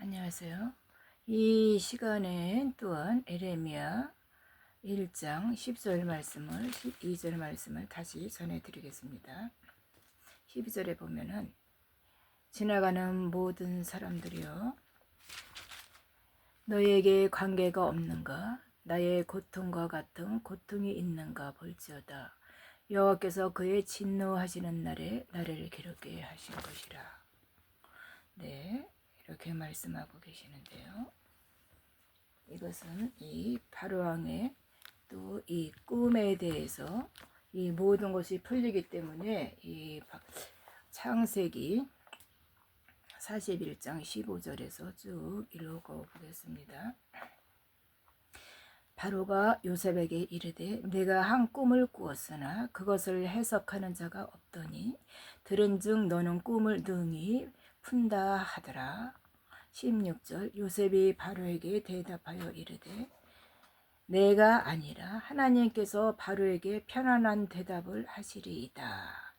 안녕하세요. 이 시간에 또한 에레미야 1장 10절 말씀을 12절 말씀을 다시 전해드리겠습니다. 12절에 보면은 지나가는 모든 사람들이여 너에게 관계가 없는가 나의 고통과 같은 고통이 있는가 볼지어다. 여호와께서 그의 진노하시는 날에 나를 기록게 하신 것이라. 네, 이렇게 말씀하고 계시는데요. 이것은 이 바로왕의 또 이 꿈에 대해서 이 모든 것이 풀리기 때문에 이 창세기 41장 15절에서 쭉 읽어 보겠습니다. 바로가 요셉에게 이르되 내가 한 꿈을 꾸었으나 그것을 해석하는 자가 없더니 들은즉 너는 꿈을 능히 푼다 하더라. 16절 요셉이 바로에게 대답하여 이르되 내가 아니라 하나님께서 바로에게 편안한 대답을 하시리이다.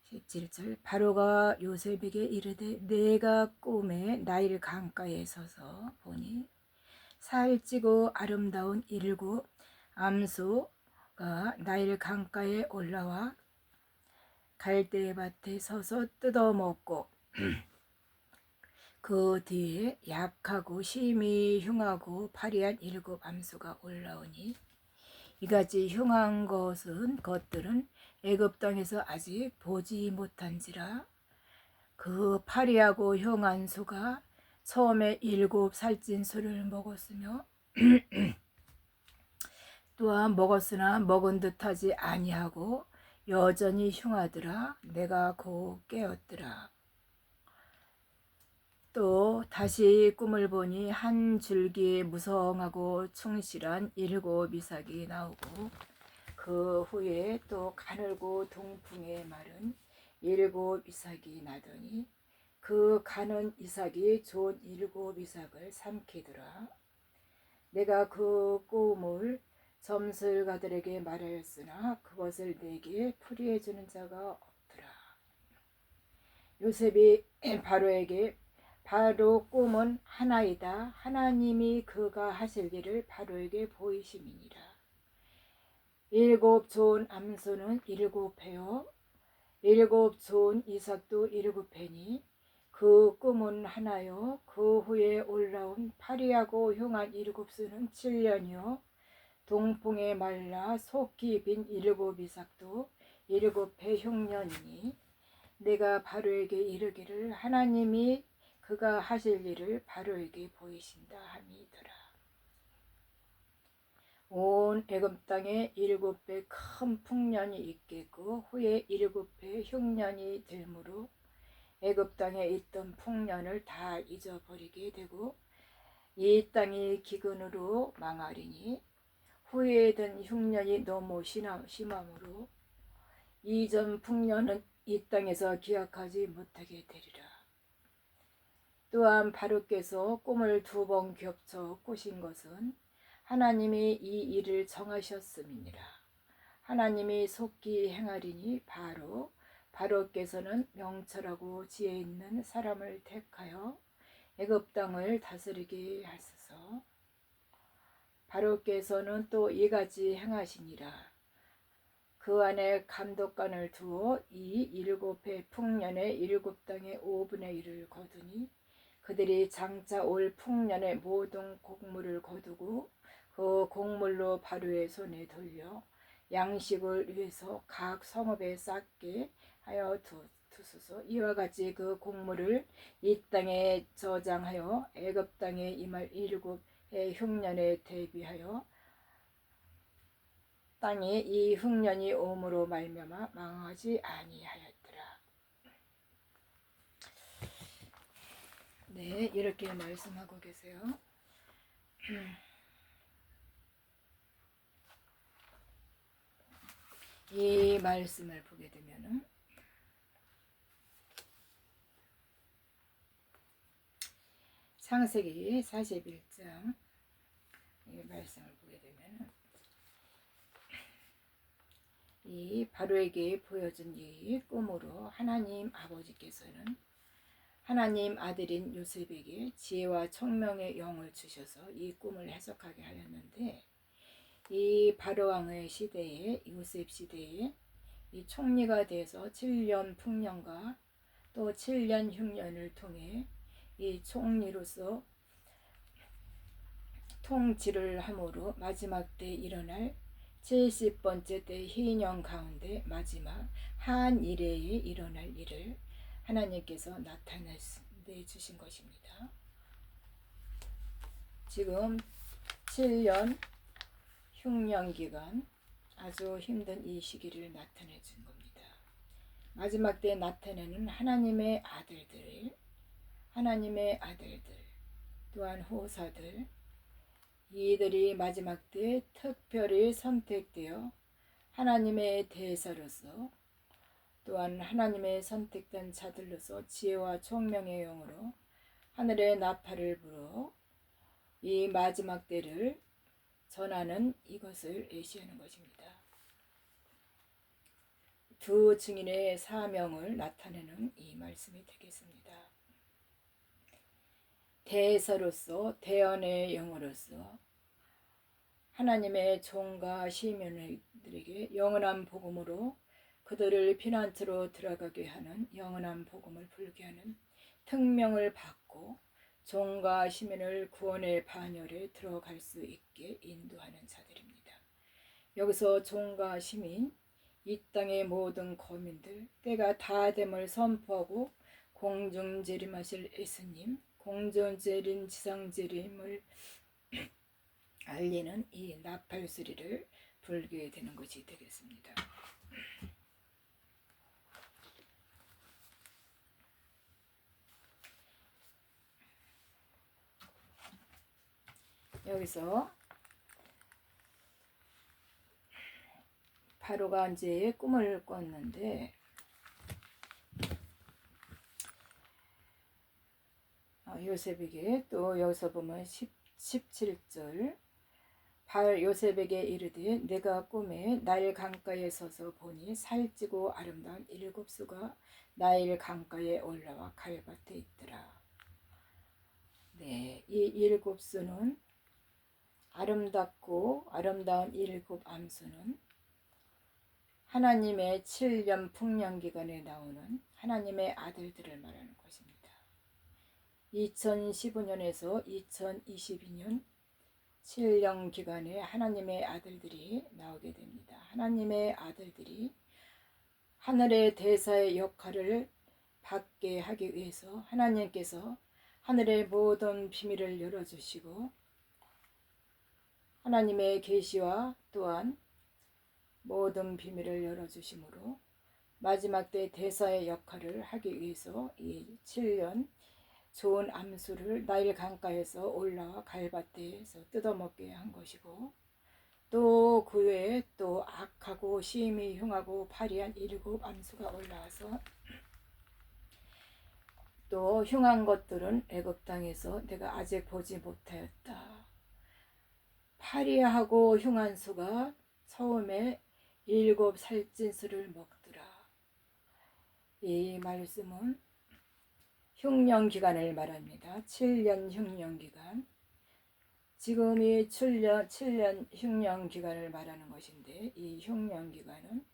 17절 바로가 요셉에게 이르되 내가 꿈에 나일 강가에 서서 보니 살찌고 아름다운 7 암소가 나일 강가에 올라와 갈대밭에 서서 뜯어먹고 그 뒤에 약하고 심히 흉하고 파리한 7 암소가 올라오니 이같이 흉한 것들은 애굽 땅에서 아직 보지 못한지라. 그 파리하고 흉한 소가 처음에 7 살찐 소를 먹었으며 또한 먹었으나 먹은 듯하지 아니하고 여전히 흉하더라. 내가 곧 깨었더라. 또 다시 꿈을 보니 한 줄기에 무성하고 충실한 7 이삭이 나오고 그 후에 또 가늘고 동풍에 마른 7 이삭이 나더니 그 가는 이삭이 좋은 7 이삭을 삼키더라. 내가 그 꿈을 점술가들에게 말하였으나 그것을 내게 풀이해 주는 자가 없더라. 요셉이 바로에게 바로 꿈은 하나이다. 하나님이 그가 하실 일을 바로에게 보이심이니라. 7 좋은 암소는 7 회요 7 좋은 이삭도 7 회니 그 꿈은 하나요. 그 후에 올라온 파리하고 흉한 7 수는 7년이요 동풍에 말라 속히 빈 7 이삭도 7 회 흉년이니 내가 바로에게 이르기를 하나님이 그가 하실 일을 바로에게 보이신다 함이더라. 온 애굽 땅에 7 배 큰 풍년이 있겠고 후에 7 배 흉년이 들므로 애굽 땅에 있던 풍년을 다 잊어버리게 되고 이 땅이 기근으로 망하리니 후에 든 흉년이 너무 심함으로 이전 풍년은 이 땅에서 기약하지 못하게 되리라. 또한 바로께서 꿈을 2번 겹쳐 꾸신 것은 하나님이 이 일을 정하셨음이니라. 하나님이 속히 행하리니 바로께서는 명철하고 지혜 있는 사람을 택하여 애굽 땅을 다스리게 하소서. 바로께서는 또 이같이 행하시니라. 그 안에 감독관을 두어 이 7 회 풍년의 7 땅의 5분의 1을 거두니 그들이 장차 올 풍년의 모든 곡물을 거두고 그 곡물로 바로의 손에 돌려 양식을 위해서 각 성읍에 쌓게 하여 두소서. 이와 같이 그 곡물을 이 땅에 저장하여 애굽 땅에 임할 7 해 흉년에 대비하여 땅에 이 흉년이 옴으로 말미암아 망하지 아니하였더라. 네, 이렇게 말씀하고 계세요. 이 말씀을 보게 되면은 창세기 41장 이 말씀을 보게 되면은 이 바로에게 보여준 이 꿈으로 하나님 아버지께서는 하나님 아들인 요셉에게 지혜와 총명의 영을 주셔서 이 꿈을 해석하게 하였는데, 이 바로왕의 시대에, 요셉 시대에 이 총리가 돼서 7년 풍년과 또 7년 흉년을 통해 이 총리로서 통치를 함으로 마지막 때 일어날 70번째 때 희년 가운데 마지막 한 이래에 일어날 일을 하나님께서 나타내 주신 것입니다. 지금 7년 흉년 기간 아주 힘든 이 시기를 나타내 준 겁니다. 마지막 때 나타내는 하나님의 아들들 또한 호사들, 이들이 마지막 때 특별히 선택되어 하나님의 대사로서 또한 하나님의 선택된 자들로서 지혜와 총명의 영으로 하늘의 나팔을 불어 이 마지막 때를 전하는 이것을 예시하는 것입니다. 두 증인의 사명을 나타내는 이 말씀이 되겠습니다. 대사로서, 대언의 영으로서 하나님의 종과 시민들에게 영원한 복음으로 그들을 피난처로 들어가게 하는 영원한 복음을 불게 하는 특명을 받고 종과 시민을 구원의 반열에 들어갈 수 있게 인도하는 자들입니다. 여기서 종과 시민, 이 땅의 모든 거민들, 때가 다 됨을 선포하고 공중 재림하실 예수님, 공중 재림, 지상 재림을 알리는 이 나팔 소리를 불게 되는 것이 되겠습니다. 여기서 바로가 이제 꿈을 꿨는데 요셉에게 또 여기서 보면 17절 요셉에게 이르되 내가 꿈에 나일 강가에 서서 보니 살찌고 아름다운 7수가 나일 강가에 올라와 갈밭에 있더라. 네, 이 7수는 아름답고 아름다운 7 암수는 하나님의 7년 풍년 기간에 나오는 하나님의 아들들을 말하는 것입니다. 2015년에서 2022년 7년 기간에 하나님의 아들들이 나오게 됩니다. 하나님의 아들들이 하늘의 대사의 역할을 받게 하기 위해서 하나님께서 하늘의 모든 비밀을 열어주시고 하나님의 계시와 또한 모든 비밀을 열어주심으로 마지막 때 대사의 역할을 하기 위해서 이 7년 좋은 암수를 나일 강가에서 올라와 갈밭에서 뜯어먹게 한 것이고, 또 그 외에 또 악하고 심히 흉하고 파리한 7 암수가 올라와서 또 흉한 것들은 애굽 땅에서 내가 아직 보지 못하였다. 파리하고 흉한 수가 처음에 7 살찐수를 먹더라. 이 말씀은 흉년 기간을 말합니다. 7년 흉년 기간. 지금이 7년 흉년 기간을 말하는 것인데 이 흉년 기간은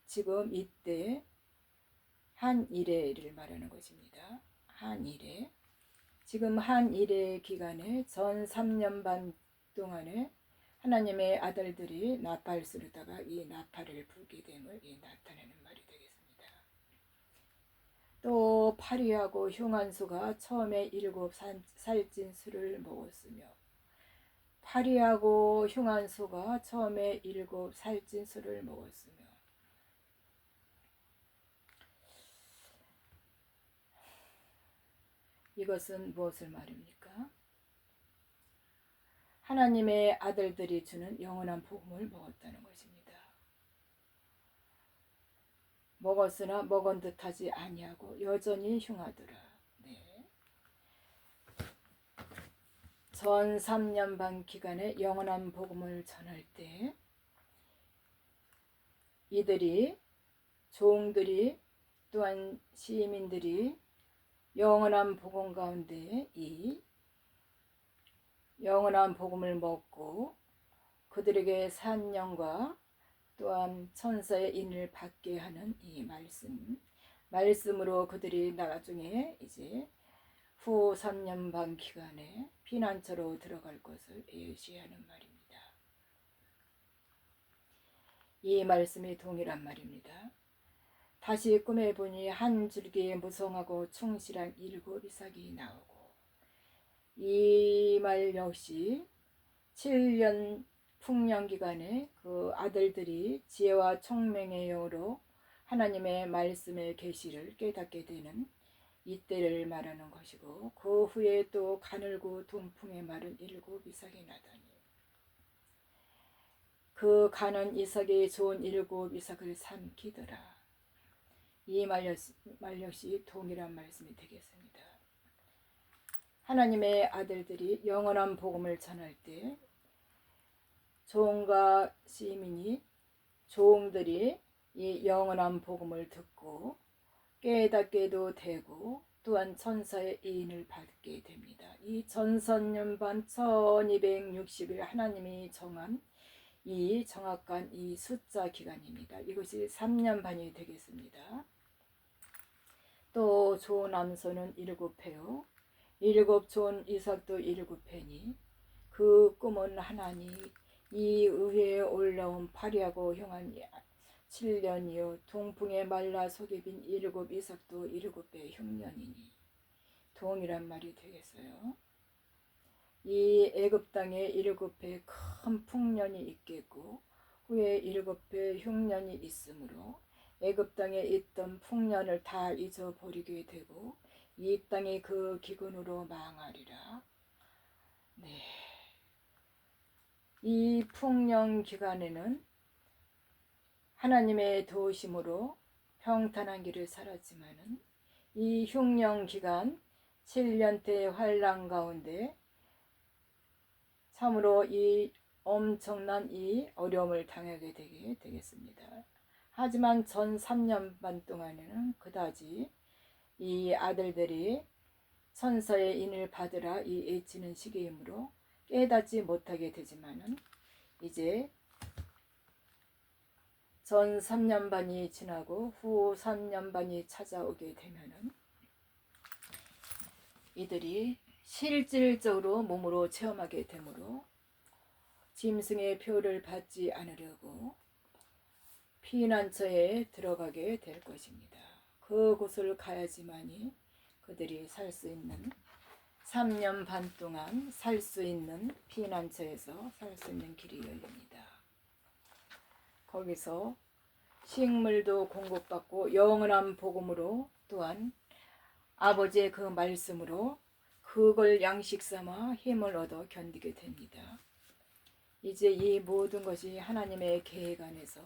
지금 이때 한 이래를 말하는 것입니다. 한 이래. 지금 한 이래 기간에 전 3년 반 동안에 하나님의 아들들이 나팔 소리다가 이 나팔을 불게 됨을 나타내는 말이 되겠습니다. 또 파리하고 흉한 수가 처음에 7 살찐 수를 먹었으며 파리하고 흉한 수가 처음에 7 살찐 수를 먹었으며 이것은 무엇을 말입니까? 하나님의 아들들이 주는 영원한 복음을 먹었다는 것입니다. 먹었으나 먹은 듯하지 아니하고 여전히 흉하더라. 네. 전 3년 반 기간에 영원한 복음을 전할 때 이들이 종들이 또한 시민들이 영원한 복음 가운데 이 영원한 복음을 먹고 그들에게 산령과 또한 천사의 인을 받게 하는 이 말씀으로 그들이 나중에 이제 후 3년 반 기간에 피난처로 들어갈 것을 예시하는 말입니다. 이 말씀이 동일한 말입니다. 다시 꿈에 보니 한 줄기에 무성하고 충실한 7 이삭이 나오고, 이 말 역시 7년 풍년 기간에 그 아들들이 지혜와 총명의 영으로 하나님의 말씀의 계시를 깨닫게 되는 이때를 말하는 것이고, 그 후에 또 가늘고 동풍에 마른 7 이삭이 나더니 그 가는 이삭이 좋은 7 이삭을 삼키더라. 이 말 역시 동일한 말씀이 되겠습니다. 하나님의 아들들이 영원한 복음을 전할 때 종과 시민이 종들이 이 영원한 복음을 듣고 깨닫게도 되고 또한 천사의 인을 받게 됩니다. 이 전선년반 1260일 하나님이 정한 이 정확한 이 숫자 기간입니다. 이것이 3년 반이 되겠습니다. 또 조남소는 7회요. 7 좋은 이삭도 7회니 그 꿈은 하나니 이 의회에 올라온 파리하고 형한 7년이요 동풍에 말라 속에 빈 7 이삭도 7배 흉년이니 동일한 말이 되겠어요. 이 애굽 땅에 7배 큰 풍년이 있겠고 후에 7배 흉년이 있으므로 애굽 땅에 있던 풍년을 다 잊어버리게 되고 이 땅이 그 기근으로 망하리라. 네. 이 풍년 기간에는 하나님의 도우심으로 평탄한 길을 살았지만은 이 흉년 기간 7년대 환란 가운데 참으로 이 엄청난 이 어려움을 당하게 되겠습니다. 하지만 전 3년 반 동안에는 그다지 이 아들들이 천사의 인을 받으라 이 애치는 시기이므로 깨닫지 못하게 되지만은 이제 전 3년 반이 지나고 후 3년 반이 찾아오게 되면은 이들이 실질적으로 몸으로 체험하게 되므로 짐승의 표를 받지 않으려고 피난처에 들어가게 될 것입니다. 그곳을 가야지만이 그들이 살 수 있는 3년 반 동안 살 수 있는 피난처에서 살 수 있는 길이 열립니다. 거기서 식물도 공급받고 영원한 복음으로 또한 아버지의 그 말씀으로 그걸 양식 삼아 힘을 얻어 견디게 됩니다. 이제 이 모든 것이 하나님의 계획 안에서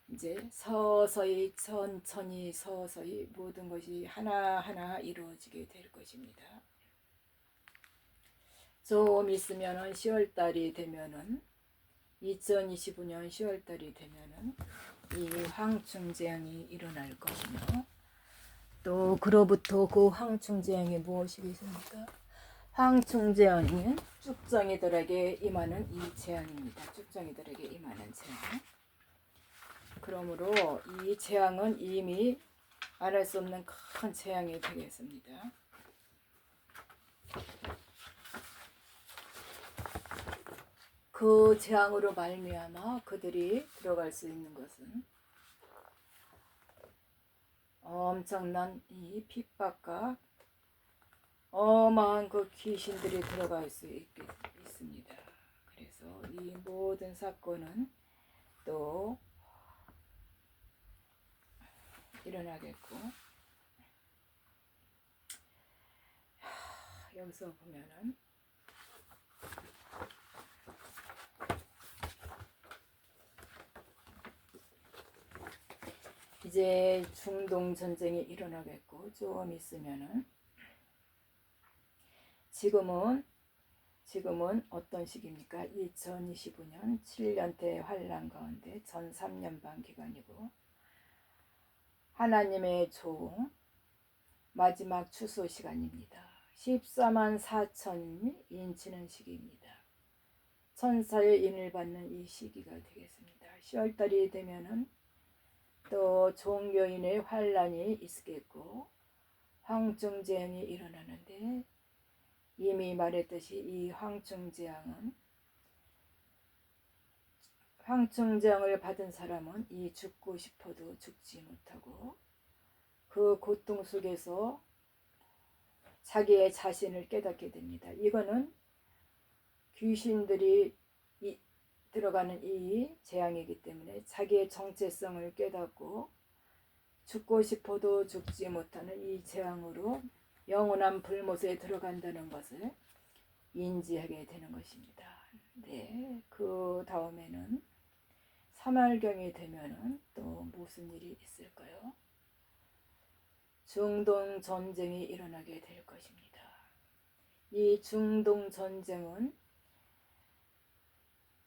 이제 서서히 천천히 서서히 모든 것이 하나하나 이루어지게 될 것입니다. 좀 있으면은 10월달이 되면은 2025년 10월달이 되면은 이 황충재앙이 일어날 것이며 또 그로부터 그 황충재앙이 무엇이겠습니까? 황충재앙이 쭉정이들에게 임하는 이 재앙입니다. 쭉정이들에게 임하는 재앙. 그러므로 이 재앙은 이미 말할 수 없는 큰 재앙이 되겠습니다. 그 재앙으로 말미암아 그들이 들어갈 수 있는 것은 엄청난 이 핍박과 어마한 그 귀신들이 들어갈 수 있습니다. 그래서 이 모든 사건은 또 일어나겠고, 여기서 보면은 이제 중동 전쟁이 일어나겠고, 좀 있으면은 지금은 어떤 시기입니까? 2025년 7년대 환란 가운데 전 3년 반 기간이고, 하나님의 종 마지막 추수 시간입니다. 14만 4천 인치는 시기입니다. 천사의 인을 받는 이 시기가 되겠습니다. 10월달이 되면은 또 종교인의 환란이 있겠고 황충재앙이 일어나는데, 이미 말했듯이 이 황충재앙을 받은 사람은 이 죽고 싶어도 죽지 못하고 그 고통 속에서 자기의 자신을 깨닫게 됩니다. 이거는 귀신들이 들어가는 이 재앙이기 때문에 자기의 정체성을 깨닫고 죽고 싶어도 죽지 못하는 이 재앙으로 영원한 불못에 들어간다는 것을 인지하게 되는 것입니다. 네, 그 다음에는 3월경이 되면은 또 무슨 일이 있을까요? 중동 전쟁이 일어나게 될 것입니다. 이 중동 전쟁은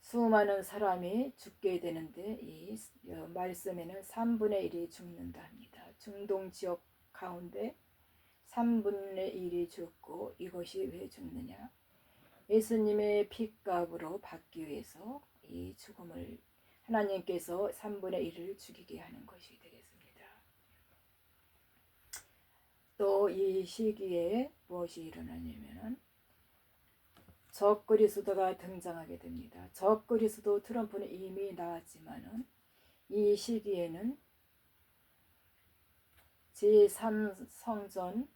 수많은 사람이 죽게 되는데, 이 말씀에는 3분의 1이 죽는다 합니다. 중동 지역 가운데 3분의 1이 죽고, 이것이 왜 죽느냐? 예수님의 핏값으로 받기 위해서 이 죽음을 하나님께서 3분의 1을 죽이게 하는 것이 되겠습니다. 또 이 시기에 무엇이 일어나냐면 적그리스도가 등장하게 됩니다. 적그리스도 트럼프는 이미 나왔지만은 이 시기에는 제3성전,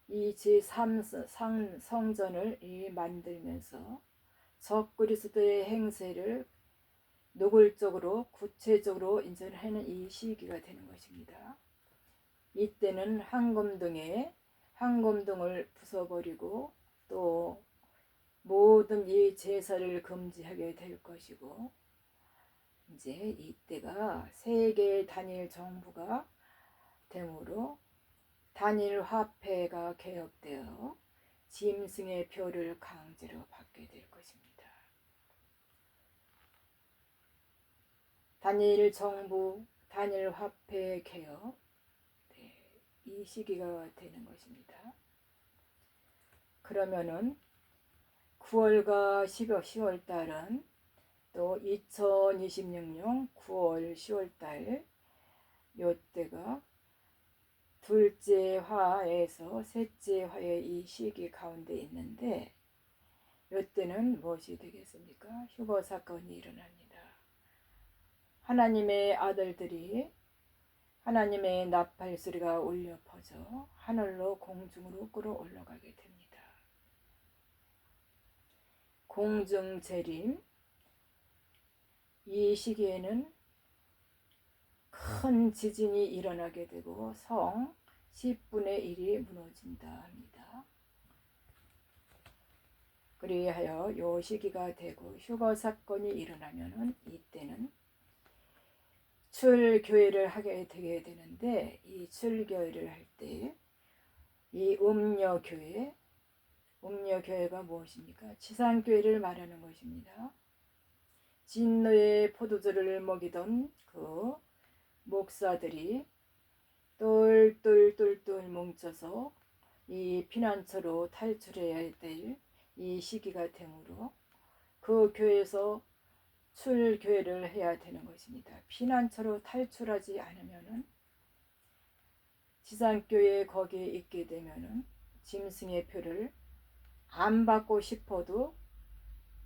이 제3성전을 만들면서 적그리스도의 행세를 노골적으로 구체적으로 인정하는 이 시기가 되는 것입니다. 이때는 황금등을 부숴버리고 또 모든 이 제사를 금지하게 될 것이고, 이제 이때가 세계 단일 정부가 되므로 단일 화폐가 개혁되어 짐승의 표를 강제로 받게 될 것입니다. 단일 정부, 단일 화폐 개혁, 이 시기가 되는 것입니다. 그러면은 9월과 10월 달은 또 2026년 9월 10월 달, 요때가 둘째 화에서 셋째 화의 이 시기 가운데 있는데, 요때는 무엇이 되겠습니까? 휴거 사건이 일어납니다. 하나님의 아들들이 하나님의 나팔 소리가 울려 퍼져 하늘로 공중으로 끌어올라가게 됩니다. 공중 재림, 이 시기에는 큰 지진이 일어나게 되고 성 10분의 1이 무너진다 합니다. 그리하여 요 시기가 되고 휴거 사건이 일어나면은 이때는 출교회를 하게 되게 되는데, 이 출교회를 할 때 이 음녀교회가 무엇입니까? 지상교회를 말하는 것입니다. 진노의 포도주를 먹이던 그 목사들이 똘똘똘똘 뭉쳐서 이 피난처로 탈출해야 될 이 시기가 되므로 그 교회에서 출교회를 해야 되는 것입니다. 피난처로 탈출하지 않으면은 지상교회 거기에 있게 되면은 짐승의 표를 안 받고 싶어도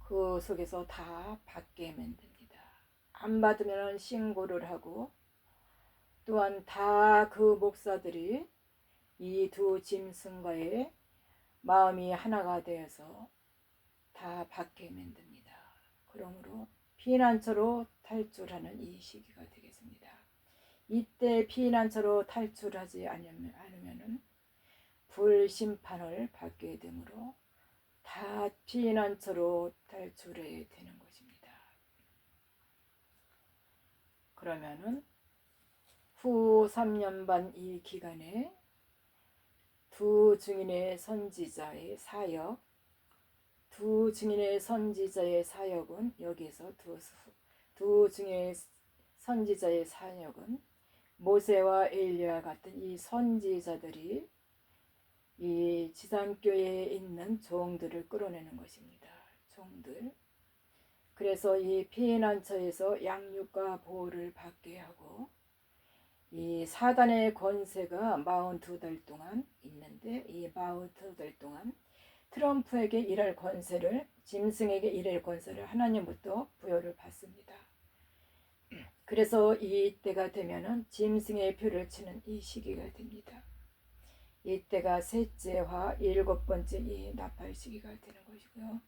그 속에서 다 받게 만듭니다. 안 받으면 신고를 하고, 또한 다 그 목사들이 이 두 짐승과의 마음이 하나가 되어서 다 받게 만듭니다. 그러므로 피난처로 탈출하는 이 시기가 되겠습니다. 이때 피난처로 탈출하지 않으면 불심판을 받게 되므로 다 피난처로 탈출해야 되는 것입니다. 그러면은 후 3년 반 이 기간에 두 증인의 선지자의 사역은 여기서 두 증인의 선지자의 사역은 모세와 엘리야 같은 이 선지자들이 지상교회에 있는 종들을 끌어내는 것입니다. 종들. 그래서 이 피난처에서 양육과 보호를 받게 하고 이 사단의 권세가 42달 동안 있는데 이 42달 동안 트럼프에게 일할 권세를 짐승에게 일할 권세를 하나님부터 부여를 받습니다. 그래서 이때가 되면은 짐승의 표를 치는 이 시기가 됩니다. 이때가 셋째와 일곱 번째 이 나팔 시기가 되는 것이고요.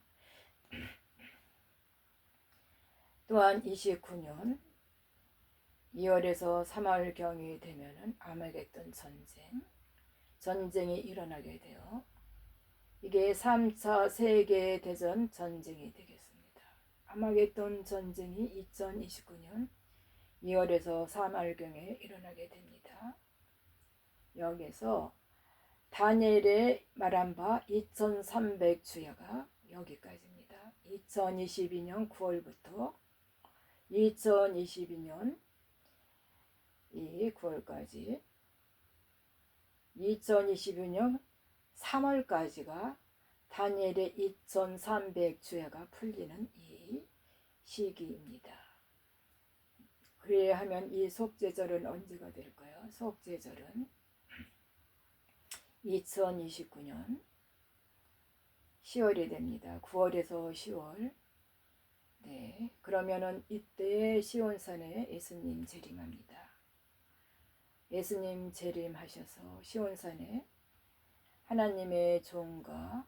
또한 29년 2월에서 3월경이 되면은 아마겟돈 전쟁이 일어나게 돼요. 이게 3차 세계대전 전쟁이 되겠습니다. 아마겟돈 전쟁이 2029년 2월에서 3월경에 일어나게 됩니다. 여기서 다니엘의 말한 바 2300주야가 여기까지입니다. 2022년 9월부터 2022년 이 9월까지 2022년 3월까지가 다니엘의 2300주야가 풀리는 이 시기입니다. 그래야 하면 이 속죄절은 언제가 될까요? 속죄절은 2029년 10월이 됩니다. 9월에서 10월. 네, 그러면은 이때 시온산에 예수님 재림합니다. 예수님 재림하셔서 시온산에 하나님의 종과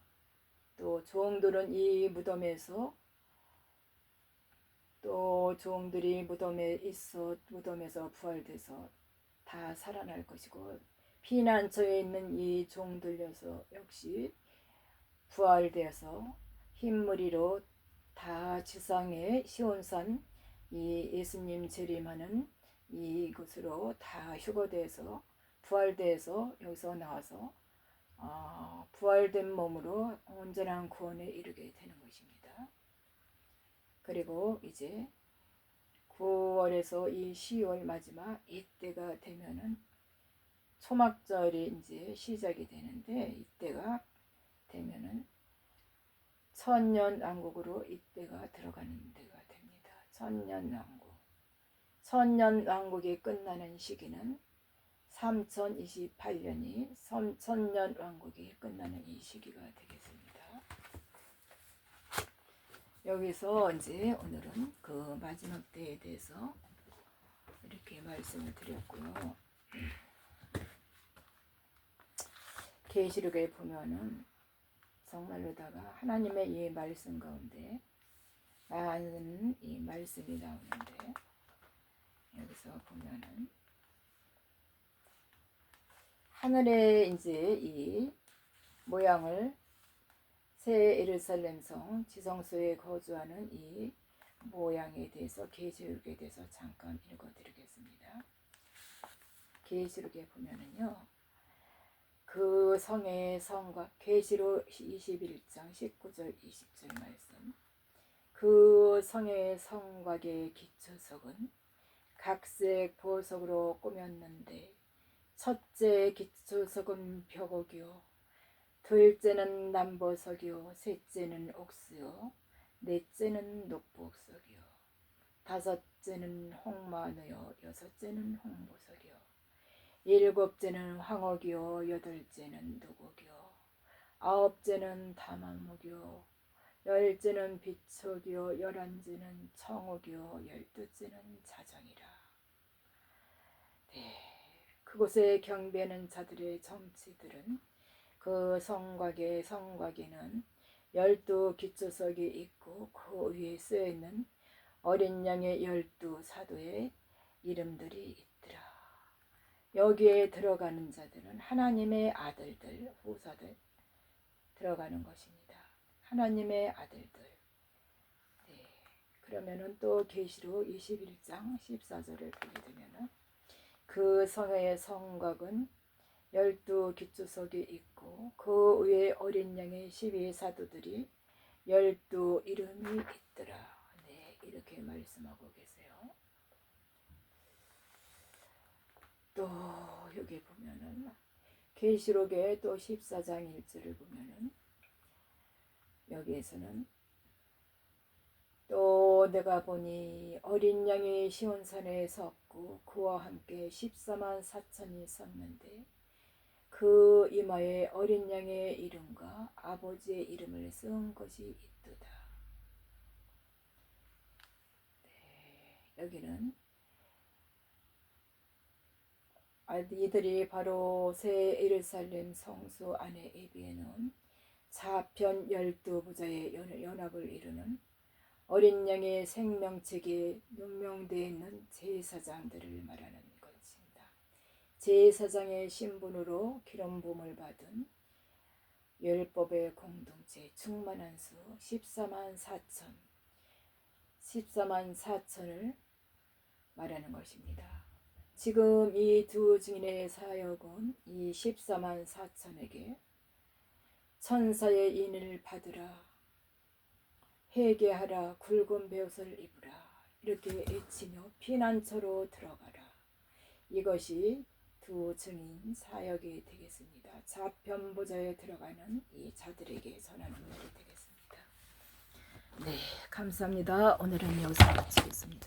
또 종들은 이 무덤에서 또 종들이 무덤에서 부활돼서 다 살아날 것이고 피난처에 있는 이 종들여서 역시 부활되어서 흰무리로 다 지상의 시온산 이 예수님 재림하는 이곳으로 다 휴거돼서 부활돼서 여기서 나와서 부활된 몸으로 온전한 구원에 이르게 되는 것입니다. 그리고 이제 9월에서 이 10월 마지막 이때가 되면은 초막절이 이제 시작이 되는데 이때가 되면은 천년왕국으로 이때가 들어가는 데가 됩니다. 천년왕국. 천년왕국이 끝나는 시기는 3028년이 천년왕국이 끝나는 이 시기가 되겠습니다. 여기서 이제 오늘은 그 마지막 때에 대해서 이렇게 말씀을 드렸고요. 계시록에 보면은 정말로다가 하나님의 이 말씀 가운데 많은 이 말씀이 나오는데 여기서 보면은 하늘에 이제 이 모양을 새 예루살렘 성 지성소에 거주하는 이 모양에 대해서 계시록에 대해서 잠깐 읽어드리겠습니다. 계시록에 보면은요. 그 성의 성곽 계시록 21장 19절 20절 말씀 그 성의 성곽의 기초석은 각색 보석으로 꾸몄는데 첫째 기초석은 벽옥이요 둘째는 남보석이요 셋째는 옥수요 넷째는 녹보석이요 다섯째는 홍마누요 여섯째는 홍보석이요 일곱째는 황옥이요 여덟째는 누곡이요 아홉째는 다만목이요 열째는 비촉이요 열한째는 청옥이요 열두째는 자정이라. 네, 그곳에 경배하는 자들의 정치들은 그 성곽에는 12 기초석이 있고 그 위에 쓰여있는 어린 양의 12 사도의 이름들이 있더라. 여기에 들어가는 자들은 하나님의 아들들, 후사들 들어가는 것입니다. 하나님의 아들들. 네. 그러면은 또 계시록 21장 14절을 보게 되면은 그 성의 성곽은 12 기초석이 있고 그 위에 어린 양의 12 사도들이 12 이름이 있더라. 네, 이렇게 말씀하고 계세요. 또 여기 보면은 계시록의 또 14장 1절을 보면은 여기에서는 또 내가 보니 어린 양이 시온산에 섰고 그와 함께 14만 4천이 섰는데 그 이마에 어린 양의 이름과 아버지의 이름을 쓴 것이 있도다. 여기는 이들이 바로 새 예루살렘 성수 안에 예비해놓은 사편 12부자의 연합을 이루는 어린 양의 생명책에 명명되어 있는 제사장들을 말하는 것입니다. 제사장의 신분으로 기름부음을 받은 율법의 공동체 충만한 수 14만 4천을 말하는 것입니다. 지금 이 두 증인의 사역은 이 14만 4천에게 천사의 인을 받으라, 회개하라, 굵은 베옷을 입으라 이렇게 외치며 피난처로 들어가라. 이것이 두 증인 사역이 되겠습니다. 좌편보좌에 들어가는 이 자들에게 전하는 말이 되겠습니다. 네, 감사합니다. 오늘은 여기서 마치겠습니다.